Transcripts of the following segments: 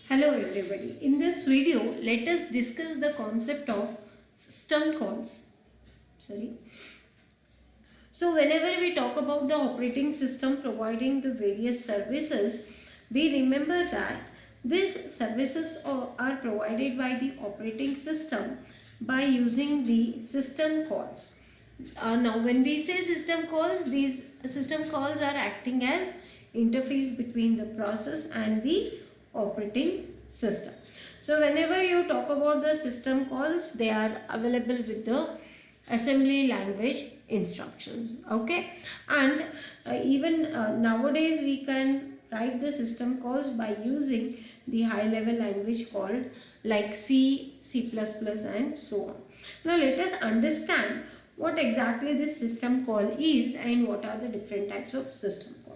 Hello everybody. In this video, let us discuss the concept of system calls. Sorry. So whenever we talk about the operating system providing the various services, we remember that these services are provided by the operating system by using the system calls. Now when we say system calls, these system calls are acting as interface between the process and the operating system. So whenever you talk about the system calls, they are available with the assembly language instructions. Okay, and even nowadays we can write the system calls by using the high level language called like C, C++ and so on. Now let us understand what exactly this system call is and what are the different types of system call.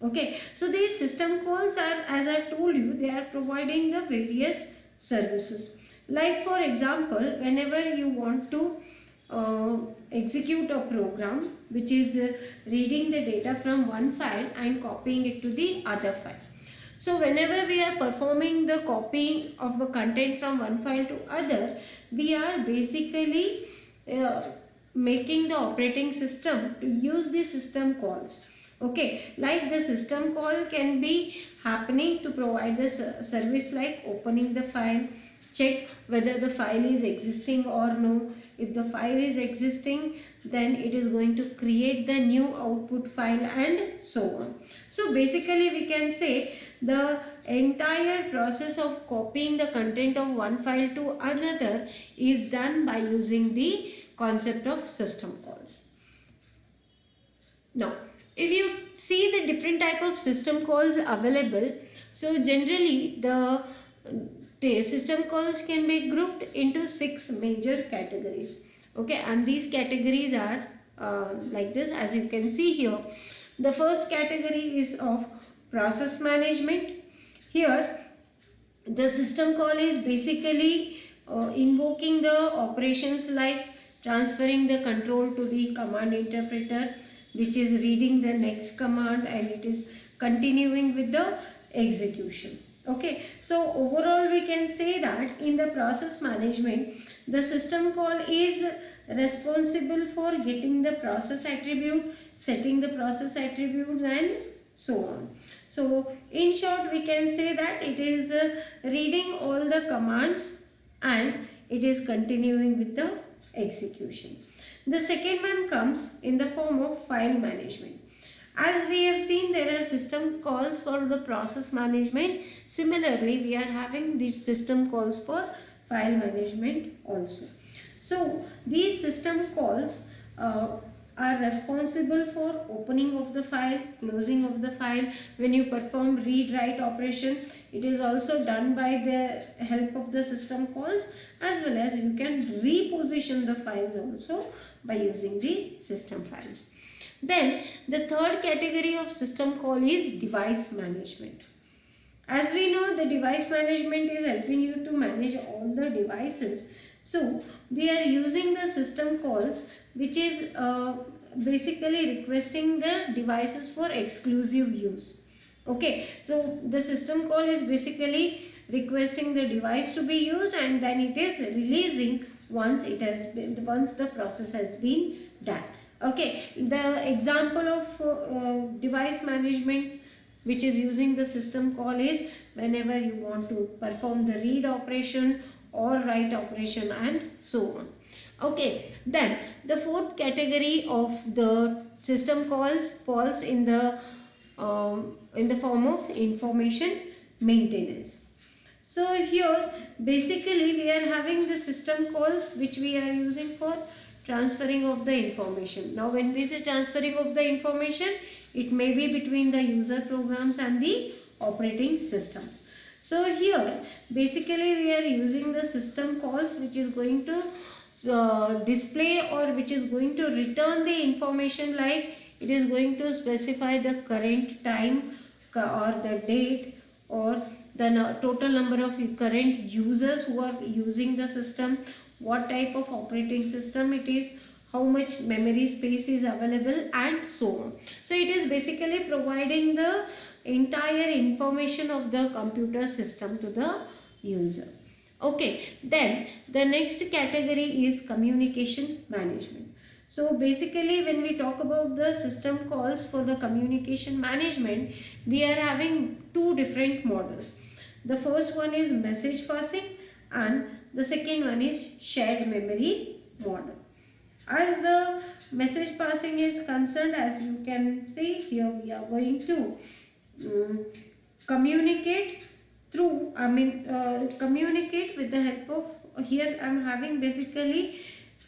Okay, so these system calls are, as I've told you, they are providing the various services. Like for example, whenever you want to execute a program which is reading the data from one file and copying it to the other file. So whenever we are performing the copying of the content from one file to other, we are basically making the operating system to use the system calls. Okay, like the system call can be happening to provide the service like opening the file, check whether the file is existing or no. If the file is existing, then it is going to create the new output file and so on. So basically we can say the entire process of copying the content of one file to another is done by using the concept of system calls. Now, if you see the different type of system calls available, so generally the system calls can be grouped into 6 major categories. Okay, and these categories are like this, as you can see here. The first category is of process management. Here the system call is basically invoking the operations like transferring the control to the command interpreter, which is reading the next command and it is continuing with the execution. Okay, so overall we can say that in the process management, the system call is responsible for getting the process attribute, setting the process attributes and so on. So in short we can say that it is reading all the commands and it is continuing with the execution. The second one comes in the form of file management. As we have seen, there are system calls for the process management. Similarly, we are having these system calls for file management also. So these system calls are responsible for opening of the file, closing of the file. When you perform read write operation, it is also done by the help of the system calls, as well as you can reposition the files also by using the system files. Then the third category of system call is device management. As we know, the device management is helping you to manage all the devices. So we are using the system calls, which is basically requesting the devices for exclusive use. Okay, so the system call is basically requesting the device to be used and then it is releasing once the process has been done. Okay, the example of device management which is using the system call is whenever you want to perform the read operation or write operation and so on. Okay, then the fourth category of the system calls falls in the form of information maintenance. So here basically we are having the system calls which we are using for transferring of the information. Now when we say transferring of the information, it may be between the user programs and the operating systems. So here basically we are using the system calls which is going to display or which is going to return the information, like it is going to specify the current time or the date or the total number of current users who are using the system, what type of operating system it is, how much memory space is available and so on. So it is basically providing the entire information of the computer system to the user. Okay, then the next category is communication management. So basically when we talk about the system calls for the communication management, we are having two different models. The first one is message passing and the second one is shared memory model. As the message passing is concerned, as you can see here, we are going to communicate through, communicate with the help of, here I am having basically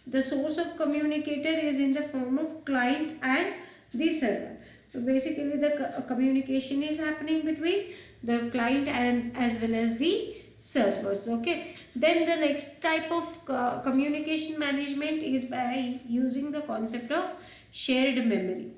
the source of communicator is in the form of client and the server. So basically the communication is happening between the client and as well as the servers. Okay, then the next type of communication management is by using the concept of shared memory.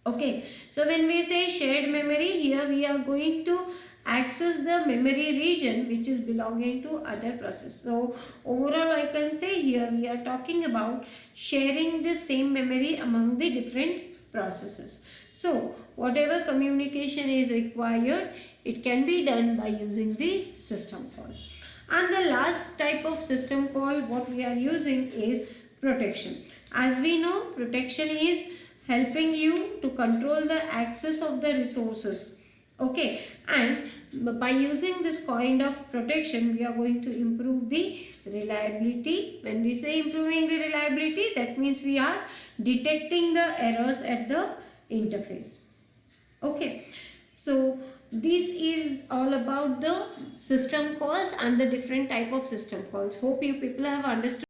Okay, so when we say shared memory, here we are going to access the memory region which is belonging to other process. So overall I can say here we are talking about sharing the same memory among the different processes. So whatever communication is required, it can be done by using the system calls. And the last type of system call what we are using is protection. As we know, protection is helping you to control the access of the resources. Okay, and by using this kind of protection, we are going to improve the reliability. When we say improving the reliability, that means we are detecting the errors at the interface. Okay, so this is all about the system calls and the different type of system calls. Hope you people have understood.